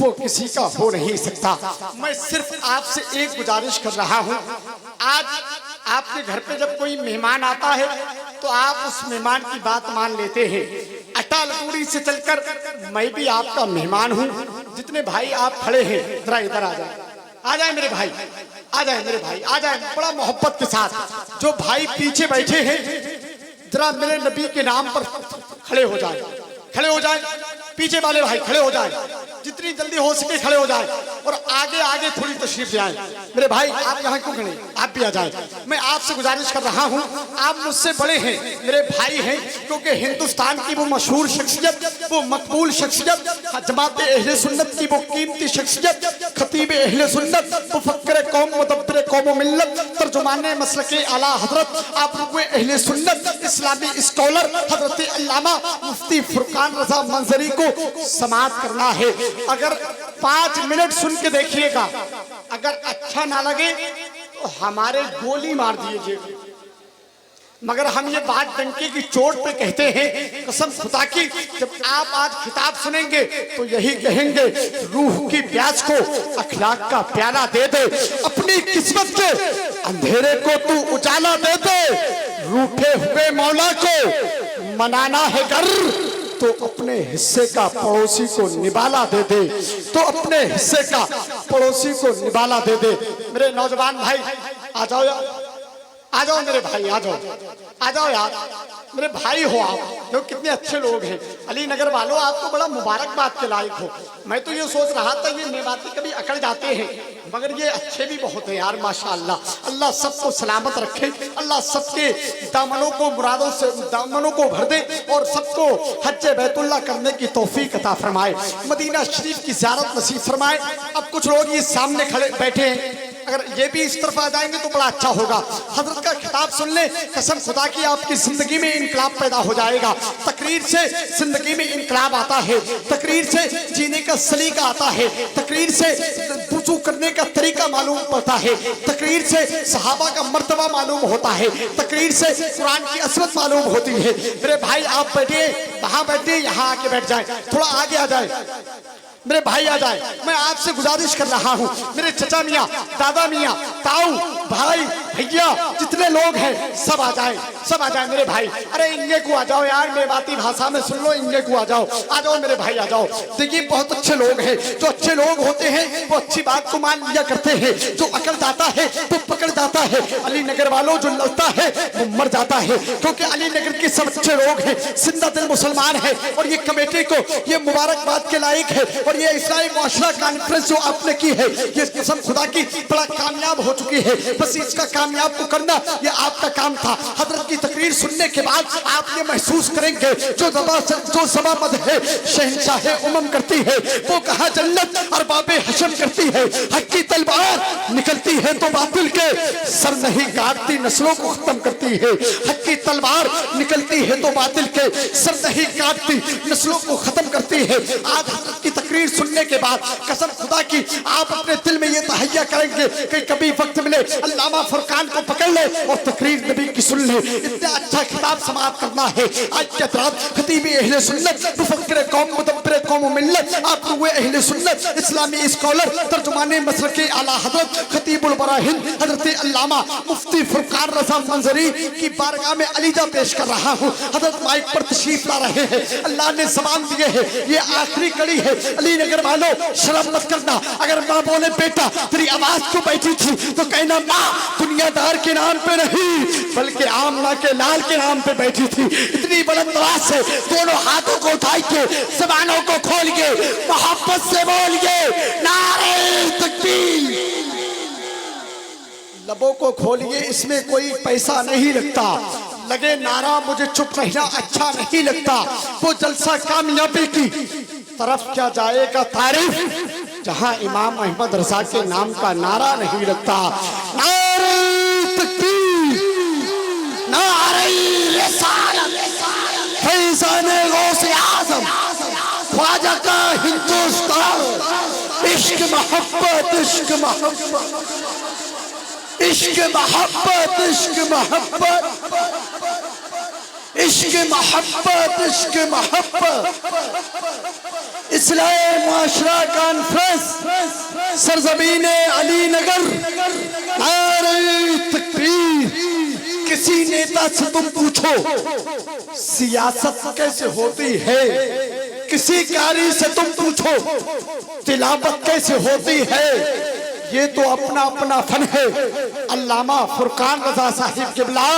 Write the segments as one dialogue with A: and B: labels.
A: वो किसी का हो नहीं सकता। मैं सिर्फ आपसे एक गुजारिश कर रहा हूँ, आज आपके घर पे जब कोई मेहमान आता है तो आप उस मेहमान की बात मान लेते हैं। अटल दूरी से चलकर मैं भी आपका मेहमान हूँ। जितने भाई आप खड़े हैं जरा इधर आ जाए, आ जाए मेरे भाई, आ जाए मेरे भाई, आ जाए बड़ा मोहब्बत के साथ। जो भाई पीछे बैठे हैं जरा मेरे नबी के नाम पर खड़े हो जाए, खड़े हो जाए। पीछे वाले भाई खड़े हो जाए, जितनी जल्दी हो सके खड़े हो जाए और आगे आगे थोड़ी तशरीफ ले आए। मेरे भाई आप यहाँ क्यों खड़े, आप भी आ जाए। मैं आपसे गुजारिश कर रहा हूँ, आप मुझसे बड़े हैं, मेरे भाई हैं, क्योंकि हिंदुस्तान की वो मशहूर शख्सियत, वो मकबूल शख्सियत, जमात अहले सुन्नत की वो कीमती शख्सियत, खतीब अहले सुन्नत, मुफक्किर कौम, मुदब्बिर कौम व मिल्लत, तर्जुमाने मसलके आला हजरत, आप रुकवे अहले सुन्नत, इस्लामी स्कॉलर हजरत अल्लामा मुफ्ती फुरकान रजा मंजरी को समाअत करना है। अगर 5 मिनट सुन के देखिएगा, अगर अच्छा ना लगे तो हमारे गोली मार दीजिएगा, मगर हम ये बात डंके की चोट पे कहते हैं, कसम खुदा की, जब आप आज खिताब सुनेंगे तो यही कहेंगे, रूह की प्यास को अखलाक का प्याला दे दे, अपनी किस्मत के अंधेरे को तू उजाला दे दे, रूठे हुए मौला को मनाना है गर तो अपने हिस्से का पड़ोसी को निवाला दे दे, तो अपने हिस्से का पड़ोसी को निवाला दे दे। मेरे नौजवान भाई आ जाओ यार, आ जाओ मेरे भाई, आ जाओ, आ जाओ यार, मेरे भाई हो आप, देखो कितने अच्छे लोग हैं। अली नगर वालों, आप तो बड़ा मुबारकबाद के लायक हो। मैं तो ये सोच रहा था ये मेवाती कभी अकड़ जाते हैं, मगर ये अच्छे भी बहुत हैं यार, माशाअल्लाह। अल्लाह सबको सलामत रखे, अल्लाह सबके दामनों को मुरादों से दामनों को भर दे और सबको हज्ज बैतुल्लाह करने की तौफीक अता फरमाए, मदीना शरीफ की ज़ियारत नसीब फरमाए। अब कुछ लोग ये सामने खड़े बैठे हैं, अगर ये भी इस तरफ आ जाएंगे तो बड़ा अच्छा होगा। हजरत का खिताब सुन ले, कसम खुदा की आपकी जिंदगी में इनकलाब पैदा हो जाएगा। तकरीर से जिंदगी में इनकलाब आता है, तकरीर से जीने का सलीका आता है, तकरीर से वुज़ू करने का तरीका मालूम पड़ता है, तकरीर से सहाबा का मर्तबा मालूम होता है, तकरीर से कुरान की असमत मालूम होती है। मेरे भाई आप बैठिए, वहां बैठिए, यहाँ आके बैठ जाए, थोड़ा आगे आ जाए, मेरे भाई आ जाए। मैं आपसे गुजारिश कर रहा हूँ, मेरे चचा मियाँ, दादा मियाँ, ताऊ, भाई, भैया, जितने लोग हैं सब आ जाए, सब आ जाए मेरे भाई। अरे इंगे को आ जाओ यार, मेवाती भाषा में सुन लो, इंगे को आ जाओ मेरे भाई, आ जाओ। देखिए बहुत अच्छे लोग हैं, जो अच्छे लोग होते हैं वो अच्छी बात को मान लिया करते हैं, जो अकड़ जाता है वो पकड़ जाता है। अली नगर वालों, जो लड़ता है वो मर जाता है, क्योंकि अली नगर के सब अच्छे लोग हैं, जिंदा दिल मुसलमान है। और ये कमेटी को ये मुबारकबाद के लायक है, और ये इस्लामी मुआशरा कॉन्फ्रेंस जो आपने की है, ये कसम खुदा की बड़ा कामयाब हो चुकी है। बस इसका कामयाब को करना ये आपका काम था। हजरत की तकरीर सुनने के बाद आप ये महसूस करेंगे, जो ज़बामद है शहंशाहे उमम करती है, वो कहा जन्नत और बाबे हशम करती है। हक की तलवार निकलती है तो बातिल के सर नहीं काटती, नस्लों को खत्म करती है। हक की तलवार निकलती है तो बातिल के सर नहीं काटती, नस्लों को खत्म करती है। आज हजरत की तकरीर सुनने के बाद कसम खुदा की आप अपने दिल में ये तहैया करेंगे कि कभी वक्त मिले अल्लामा फुरकान को पकड़ ले और तकरीर नबी की सुन ले। इतना अच्छा खिताब समाप्त करना है आज के रात। खतीब अहले सुन्नत, मुफक्किर कौम, मुदब्बिर कौम व मिल्लत, आप हुए अहले सुन्नत, इस्लामी स्कॉलर, तर्जुमाने मसलके आला हजरत खतीबुल बराहिन हजरत अल्लामा मुफ्ती फुरकान रजा मंजरी की बारगाह में अलीजा पेश कर रहा हूँ। हजरत माइक पर तशरीफ ला रहे हैं, अल्लाह ने ज़बान दिए है, ये आखिरी कड़ी है। अली नगर वालों शर्म मत करना, अगर माँ बोले बेटा तेरी आवाज क्यों बैठी थी तो कहना माँ दुनियादार के नाम पे नहीं बल्कि आमना के लाल के नाम पे बैठी थी। इतनी बुलंद आवाज से दोनों हाथों को उठाइए, ज़बानों को खोलिए, मोहब्बत से बोलिए नारे तकबीर। लबों को खोलिए, इसमें कोई पैसा नहीं लगता। लगे नारा मुझे चुप रहना अच्छा नहीं लगता, वो जलसा कामयाबी की तरफ क्या जाएगा तारीफ जहां इमाम अहमद रजा के नाम का नारा नहीं लगता। नारे तकबीर, नारे रिसालत, फैज़ाने गौसे आज़म, ख्वाजा का हिंदुस्तान, इश्क मोहब्बत, इश्क मोहब्बत, इश्क मोहब्बत, इश्क मोहब्बत,
B: इश्क मोहब्बत, इश्क मोहब्बत। इस्लाह मुआशरा कॉन्फ्रेंस सरजमीने अली नगर, नारे तकबीर। किसी नेता से तुम पूछो सियासत कैसे होती है, किसी कारी से तुम पूछो तिलावत कैसे होती है, ये तो अपना अपना फन है। अल्लामा फुरकान रजा साहिब किबला,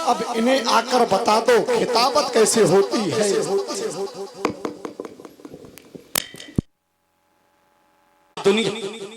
B: अब इन्हें आकर बता दो खिताबत कैसे होती है।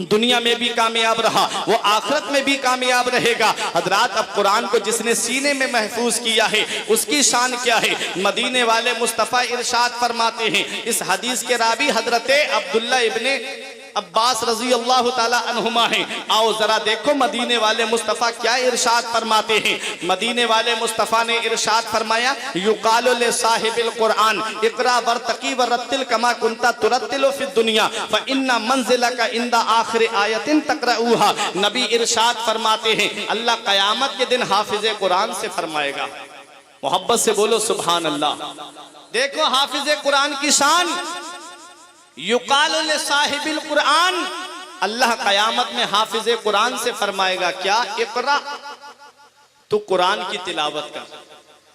C: दुनिया में भी कामयाब रहा, वो आखिरत में भी कामयाब रहेगा। हजरात, अब कुरान को जिसने सीने में महफूज किया है उसकी शान क्या है। मदीने वाले मुस्तफ़ा इरशाद फरमाते हैं, इस हदीस के रावी हजरत अब्दुल्ला इब्ने अब्बास रजी अल्लाह ताला अन्हुमा हैं। आओ जरा देखो मदीने वाले मुस्तफ़ा क्या इरशाद फरमाते हैं। मदीने वाले मुस्तफ़ा ने इरशाद फरमाया, युकालु ले साहिबिल कुरान इकरा वर्तकी वरत्तिल कमा कुंता तुरत्तिलु फिद दुनिया फ इन्ना मंजिलका इंदा आखिर आयतिन तक़रऊहा। नबी इरशाद फरमाते हैं, अल्लाह क़यामत के दिन हाफिज़े कुरान से फरमाएगा। मोहब्बत से बोलो सुभान अल्लाह। देखो हाफिज़े कुरान की शान, युकाल साहिबिल कुरान, अल्लाह कयामत में हाफिज़े कुरान से फरमाएगा क्या, इकरा, तू कुरान की तिलावत कर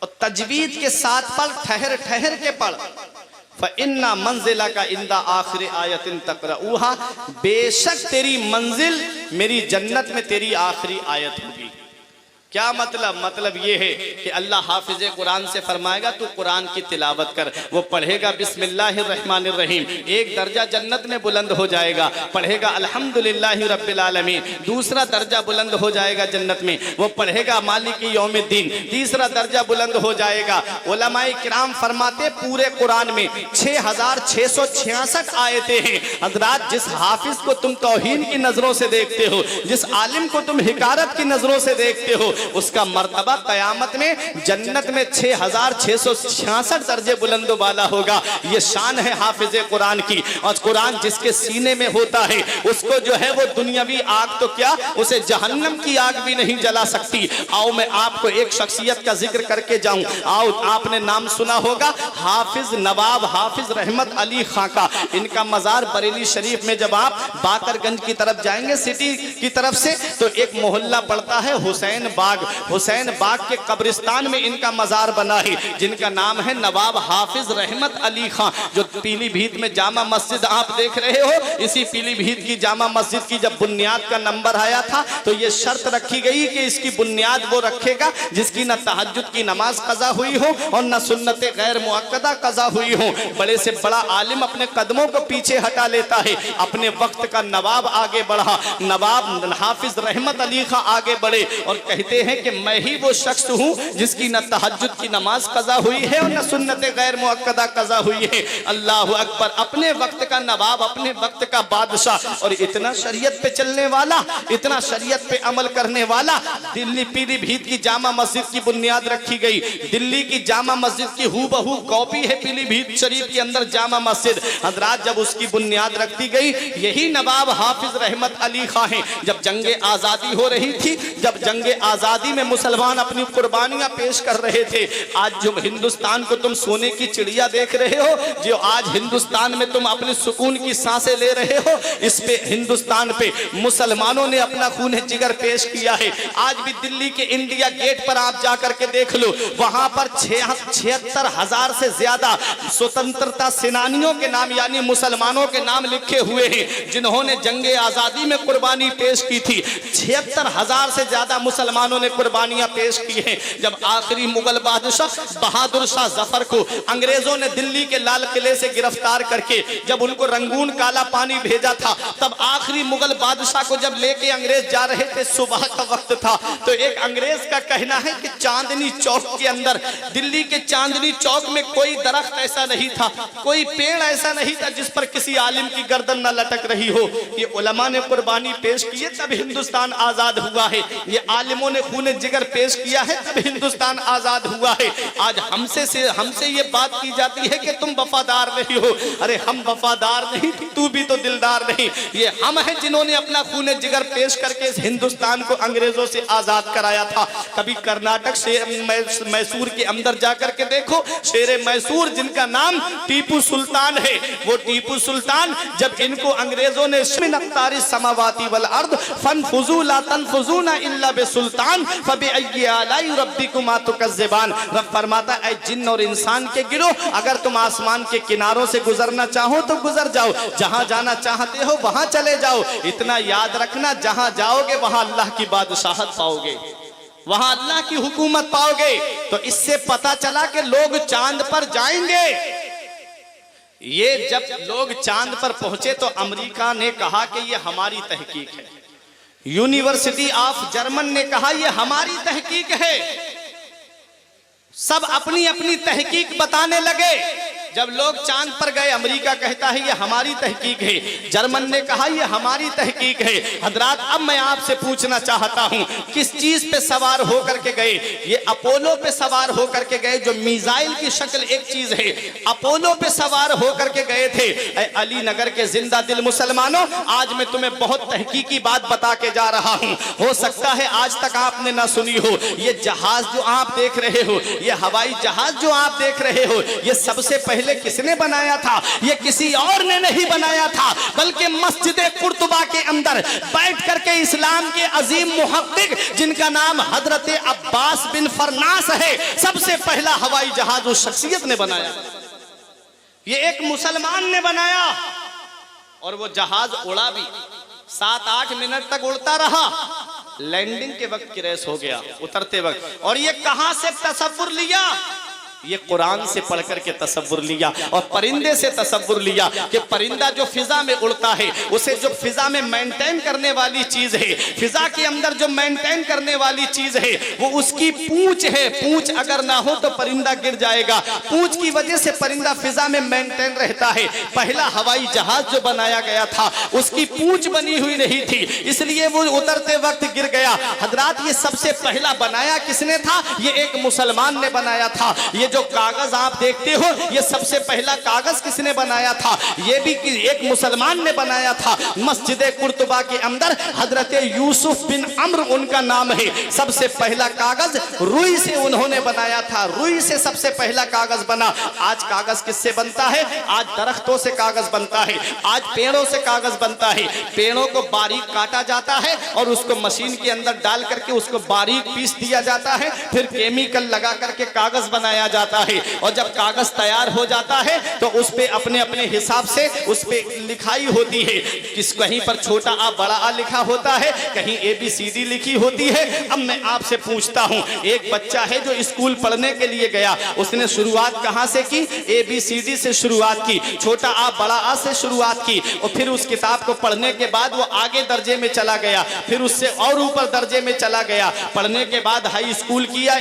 C: और तजवीद के साथ पढ़, ठहर ठहर के पढ़। फ़इन्ना मंजिला का इंदा आखिर आयतिन तक़रऊहा, बेशक तेरी मंजिल मेरी जन्नत में तेरी आखिरी आयत होगी। क्या मतलब? मतलब ये है कि अल्लाह हाफिज़े कुरान से फरमाएगा तू कुरान की तिलावत कर। वो पढ़ेगा बिस्मिल्लाहिर्रहमानिर्रहीम, एक दर्जा जन्नत में बुलंद हो जाएगा। पढ़ेगा अल्हम्दुलिल्लाहि रब्बिल आलमीन, दूसरा दर्जा बुलंद हो जाएगा जन्नत में। वो पढ़ेगा मालिकी यौमिद्दीन, तीसरा दर्जा बुलंद हो जाएगा। उलमाए किराम फरमाते पूरे कुरान में 6666 आयतें हैं। हज़रात, जिस हाफिज को तुम तौहीन की नजरों से देखते हो, जिस आलिम को तुम हिकारत की नजरों से देखते हो, उसका मर्तबा कयामत में जन्नत में 6666 दर्जे बुलंद वाला होगा। ये शान है हाफिज़े कुरान की। और कुरान जिसके सीने में होता है उसको जो है वो दुनियावी आग तो क्या, उसे जहन्नम की आग भी नहीं जला सकती। आओ मैं आपको एक शख्सियत का जिक्र करके जाऊं। आओ, आपने नाम सुना होगा हाफिज नवाब हाफिज रहमत अली खां का। इनका मजार बरेली शरीफ में जब आप बाकरगंज की तरफ जाएंगे सिटी की तरफ से, तो एक मोहल्ला पड़ता है हुसैन बाग। हुसैन बाग के कब्रिस्तान में इनका मजार बना है, जिनका नाम है नवाब हाफिज रहमत अली खां। जो पीलीभीत में जामा मस्जिद आप देख रहे हो, इसी पीलीभीत की जामा मस्जिद की जब बुनियाद का नंबर आया था तो ये शर्त रखी गई कि इसकी बुनियाद वो रखेगा जिसकी न तहज्जुद की नमाज कज़ा हुई हो और न सुन्नत गैर मुअक्कदा कज़ा हुई हो। बड़े से बड़ा आलिम अपने कदमों को पीछे हटा लेता है। अपने वक्त का नवाब आगे बढ़ा, नवाब हाफिज रहमत अली खां आगे बढ़े और कहते हैं कि मैं ही वो शख्स हूं जिसकी न तहज्जुद की नमाज कज़ा हुई है और न सुन्नत गैर मुअक्कदा कज़ा हुई है। अल्लाहु अकबर। अपने वक्त का नवाब, अपने वक्त का बादशाह, और इतना शरीयत पे चलने वाला, इतना शरीयत पे अमल करने वाला। दिल्ली पीलीभीत की जामा मस्जिद की बुनियाद रखी गई। दिल्ली की जामा मस्जिद की हूबहू कॉपी है पीलीभीत शरीफ के अंदर जामा मस्जिद। हजरात, जब उसकी बुनियाद रखी गई, यही नवाब हाफिज रहमत अली खां हैं। जब जंगे आज़ादी हो रही थी, जब जंगे आज़ादी में मुसलमान अपनी कुर्बानियां पेश कर रहे थे, आज जो हिंदुस्तान को तुम सोने की चिड़िया देख रहे हो, जो आज हिंदुस्तान में तुम अपने सुकून की सांसें ले रहे हो, इस पे हिंदुस्तान पे मुसलमानों ने अपना खून जिगर पेश किया है। आज भी दिल्ली के इंडिया गेट पर आप जाकर के देख लो, वहां पर 76,000 से ज्यादा स्वतंत्रता सेनानियों के नाम यानी मुसलमानों के नाम लिखे हुए हैं, जिन्होंने जंगे आजादी में कुर्बानी पेश की थी। 76,000 से ज्यादा मुसलमानों ने कुर्बानियां पेश की हैं। जब आखिरी मुगल बादशाह बहादुर शाह जफर को अंग्रेजों ने दिल्ली के लाल किले से गिरफ्तार करके जब उनको रंगून काला पानी भेजा था, तब आखिरी मुगल बादशाह को जब लेके अंग्रेज जा रहे थे, सुबह का वक्त था, तो एक अंग्रेज का कहना है कि चांदनी चौक के अंदर, दिल्ली के चांदनी चौक में कोई दरख्त ऐसा नहीं था, कोई पेड़ ऐसा नहीं था जिस पर किसी आलिम की गर्दन न लटक रही हो। ये उलमा ने कुर्बानी पेश की है, तब हिंदुस्तान आजाद हुआ है। ये आलिमों ने खून जिगर पेश किया है तब हिंदुस्तान आजाद हुआ है। आज हमसे ये बात की जाती है कि तुम वफादार नहीं हो। अरे हम वफादार नहीं, तू भी तो दिलदार नहीं। ये हम हैं जिन्होंने अपना खून जिगर पेश करके इस हिंदुस्तान को अंग्रेजों से आजाद कराया था। कभी कर्नाटक से मैसूर के अंदर जाकर के देखो, शेरे मैसूर जिनका नाम टीपू सुल्तान है, वो टीपू सुल्तान जब इनको अंग्रेजों ने समावाती वल अर्द फनफुजू ला तनफुजूना इल्ला बिसुल्तान फबिअय्यि आलाई रब्बिकुमा तुकज़्ज़िबान। रब फरमाता है जिन्न और इंसान के गिरोह, अगर तुम आसमान के किनारों से गुजरना चाहो तो गुजर जाओ, जहां जाना चाहते हो वहां चले जाओ। इतना याद रखना, जहां जाओगे वहां अल्लाह की बादशाहत पाओगे, वहां अल्लाह की हुकूमत पाओगे। तो इससे पता चला कि लोग चांद पर जाएंगे। ये जब लोग चांद पर पहुंचे तो अमेरिका ने कहा कि ये हमारी तहकीक है, यूनिवर्सिटी ऑफ जर्मन ने कहा ये हमारी तहकीक है। सब अपनी अपनी तहकीक बताने लगे। जब लोग चांद पर गए, अमेरिका कहता है ये हमारी तहकीक है, जर्मन ने कहा ये हमारी तहकीक है। हजरात, अब मैं आपसे पूछना चाहता हूं, किस चीज पे सवार होकर के गए? ये अपोलो पे सवार होकर के गए, जो मिसाइल की शक्ल एक चीज है। अपोलो पे सवार होकर के गए थे। अली नगर के जिंदा दिल मुसलमानों, आज मैं तुम्हें बहुत तहकीकी बात बता के जा रहा हूं। हो सकता है आज तक आपने ना सुनी हो। ये जहाज जो आप देख रहे हो, ये हवाई जहाज जो आप देख रहे हो, ये सबसे पहले किसने बनाया था? ये किसी और ने नहीं बनाया था, बल्कि मस्जिद कुर्तुबा के अंदर बैठ करके इस्लाम के अजीम मुहक्किक जिनका नाम हजरत अब्बास बिन फरनास है, सबसे पहला हवाई जहाज उस शख्सियत ने बनाया। ये एक मुसलमान ने बनाया और वो जहाज उड़ा भी, 7-8 मिनट तक उड़ता रहा। लैंडिंग के वक्त क्रैश हो गया, उतरते वक्त। और ये कहां से तसव्वुर लिया? ये कुरान से पढ़ करके तसव्वुर लिया और परिंदे से तसव्वुर लिया कि परिंदा जो फिजा में उड़ता है, उसे जो फिजा में मेंटेन करने वाली चीज है, फिजा के अंदर जो मेंटेन करने वाली चीज है, वो उसकी पूंछ है। पूंछ अगर ना हो तो परिंदा गिर जाएगा। पूंछ की वजह से परिंदा फिजा में मेंटेन रहता है। पहला हवाई जहाज जो बनाया गया था, उसकी पूंछ बनी हुई नहीं थी, इसलिए वो उतरते वक्त गिर गया। हजरात, ये सबसे पहला बनाया किसने था? ये एक मुसलमान ने बनाया था। ये जो कागज आप देखते हो, ये सबसे पहला कागज किसने बनाया था? ये भी एक मुसलमान ने बनाया था। मस्जिद कुर्तुबा के अंदर हजरत यूसुफ बिन अम्र उनका नाम है। सबसे पहला कागज रुई से उन्होंने बनाया था। रुई से सबसे पहला कागज बना। आज कागज किससे बनता है? आज दरख्तों से कागज बनता है, आज पेड़ों से कागज बनता है। पेड़ों को बारीक काटा जाता है और उसको मशीन के अंदर डाल करके उसको बारीक पीस दिया जाता है, फिर केमिकल लगा करके कागज बनाया जाता है। और जब कागज तैयार हो जाता है तो उस पे अपने अपने हिसाब से उस पे लिखाई होती है। किस कहीं पर छोटा आ बड़ा आ लिखा होता है, कहीं ABCD लिखी होती है। अब मैं आपसे पूछता हूं, एक बच्चा है जो स्कूल पढ़ने के लिए गया, उसने शुरुआत कहां से की? ABCD से शुरुआत की, छोटा आ बड़ा आ से शुरुआत की। और फिर उस किताब को पढ़ने के बाद वो आगे दर्जे में चला गया, फिर उससे और ऊपर दर्जे में चला गया। पढ़ने के बाद हाई स्कूल किया,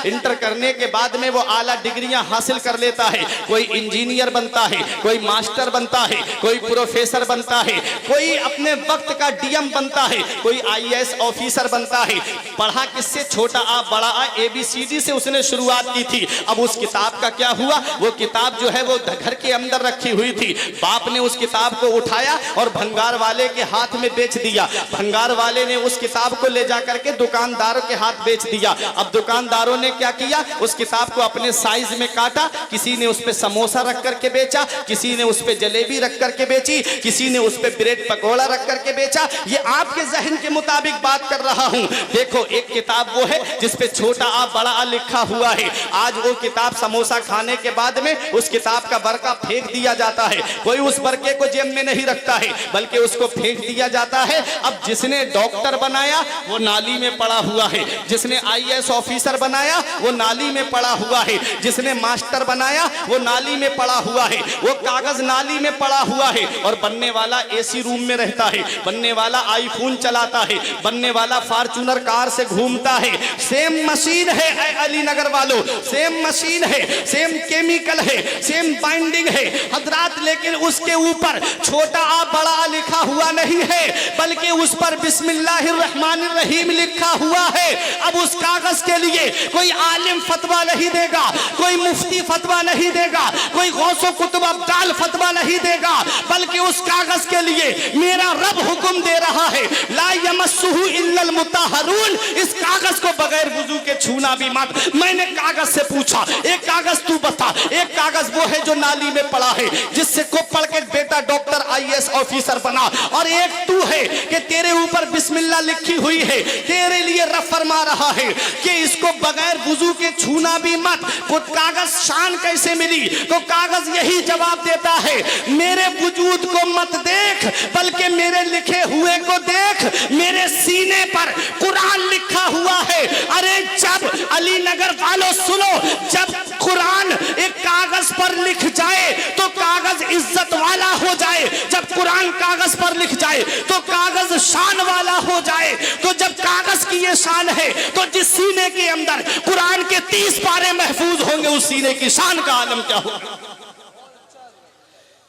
C: इंटर करने के बाद में वो आला डिग्रियां हासिल कर लेता है। कोई इंजीनियर बनता है, कोई मास्टर बनता है, कोई प्रोफेसर बनता है, कोई अपने वक्त का DM बनता है, कोई IAS ऑफिसर बनता है। पढ़ा किससे? छोटा आ बड़ा आ ABCD से उसने शुरुआत की थी। अब उस किताब का क्या हुआ? वो किताब जो है वो घर के अंदर रखी हुई थी। बाप ने उस किताब को उठाया और भंगार वाले के हाथ में बेच दिया। भंगार वाले ने उस किताब को ले जाकर के दुकानदारों के हाथ बेच दिया। अब दुकानदारों ने क्या किया? उस किताब को अपने साइज में काटा। किसी ने उस पे समोसा रख करके बेचा, किसी ने उस पे जलेबी रख करके बेची, किसी ने उस पे ब्रेड पकौड़ा रख करके बेचा। ये आपके जहन के मुताबिक बात कर रहा हूं। देखो, एक किताब वो है जिस पे छोटा आ बड़ा आ लिखा हुआ है। आज वो किताब समोसा खाने के बाद में उस किताब का बरका फेंक दिया जाता है। कोई उस बरके को जेब में नहीं रखता है, बल्कि उसको फेंक दिया जाता है। अब जिसने डॉक्टर बनाया वो नाली में पड़ा हुआ है, जिसने IAS ऑफिसर बनाया वो नाली में पड़ा हुआ है, जिसने मास्टर बनाया वो नाली में पड़ा हुआ है, वो कागज नाली में पड़ा हुआ है, और बनने वाला एसी रूम में रहता है, बनने वाला आईफोन चलाता है, बनने वाला फॉर्च्यूनर कार से घूमता है। सेम मशीन है अली नगर वालों, सेम मशीन है, सेम केमिकल है, सेम बाइंडिंग है हजरात, लेकिन उसके ऊपर छोटा आ बड़ा लिखा हुआ नहीं है, बल्कि उस पर बिस्मिल्लाहिर्रहमानिर्रहीम लिखा हुआ है। अब उस कागज के लिए कोई आलिम फतवा नहीं देगा, कोई मुफ्ती फतवा नहीं देगा, कोई गौसो कुतुब अब्दाल फतवा नहीं देगा, बल्कि उस कागज के लिए मेरा रब हुक्म दे रहा है, ला यमस्सुहु इल्लल मुताहरून, इस कागज को बगैर वुजू के छूना भी मत। मैंने कागज से पूछा, एक कागज तू बता, एक कागज वो है जो नाली में पड़ा है, जिससे को पढ़ के बेटा डॉक्टर आईएएस ऑफिसर बना, और एक तू है कि तेरे ऊपर बिस्मिल्लाह लिखी हुई है, तेरे लिए रब फरमा रहा है कि इसको बगैर वुजू के छूना भी मत। वो कागज शान कैसे मिली? तो कागज यही जवाब देता है, मेरे वजूद को मत देख, बल्कि मेरे लिखे हुए को देख। मेरे सीने पर कुरान लिखा हुआ है। अरे जब अली नगर वालों सुनो, जब कुरान एक कागज पर लिख जाए तो कागज इज्जत वाला हो जाए, जब कुरान कागज पर लिख जाए तो कागज शान वाला हो जाए। तो जब कागज की ये शान है तो जिस सीने के अंदर कुरान के 30 पारे महफूज होंगे, उस सीने की शान का आलम क्या होगा।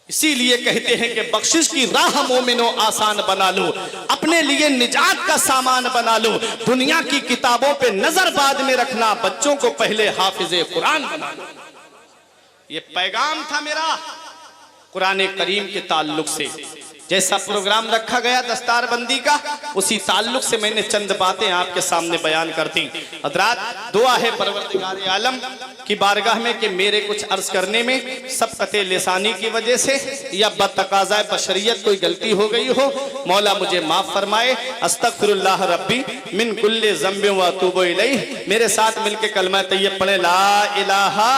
C: इसीलिए कहते हैं कि बख्शिश की राह मोमिनो आसान बना लो, अपने लिए निजात का सामान बना लो। दुनिया की किताबों पे नजर बाद में रखना, बच्चों को पहले हाफिजे कुरान बना लो। ये पैगाम था मेरा कुरान करीम के ताल्लुक से। जैसा प्रोग्राम रखा गया दस्तारबंदी का, उसी ताल्लुक से मैंने चंद बातें आपके सामने बयान कर दी। हजरात, दुआ है परवरदिगार आलम की बारगाह में कि मेरे कुछ अर्ज करने में सबकते लिसानी की वजह से या बतकाज़ाए बशरियत कोई गलती हो गई हो, मौला मुझे माफ फरमाए। अस्तगफिरुल्लाह रब्बी मिन कुल्ले ज़ंबिन व अतूबु इलैह। मेरे साथ मिलके कलमा तैयब पढ़े, ला इलाहा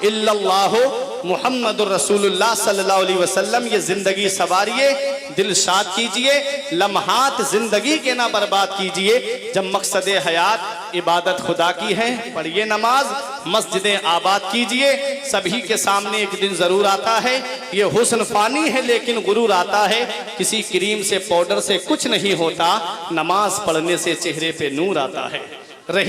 C: इल्लल्लाहु मुहम्मदुर रसूलुल्लाह सल्लल्लाहु अलैहि वसल्लम। ये जिंदगी सवारिए, दिल शाद कीजिए, लम्हात जिंदगी के ना बर्बाद कीजिए। जब मकसद हयात इबादत खुदा की है, पढ़िए नमाज, मस्जिदें आबाद कीजिए। सभी के सामने एक दिन जरूर आता है, ये हुस्न फानी है लेकिन गुरूर आता है। किसी क्रीम से पाउडर से कुछ नहीं होता, नमाज पढ़ने से चेहरे पे नूर आता है। रही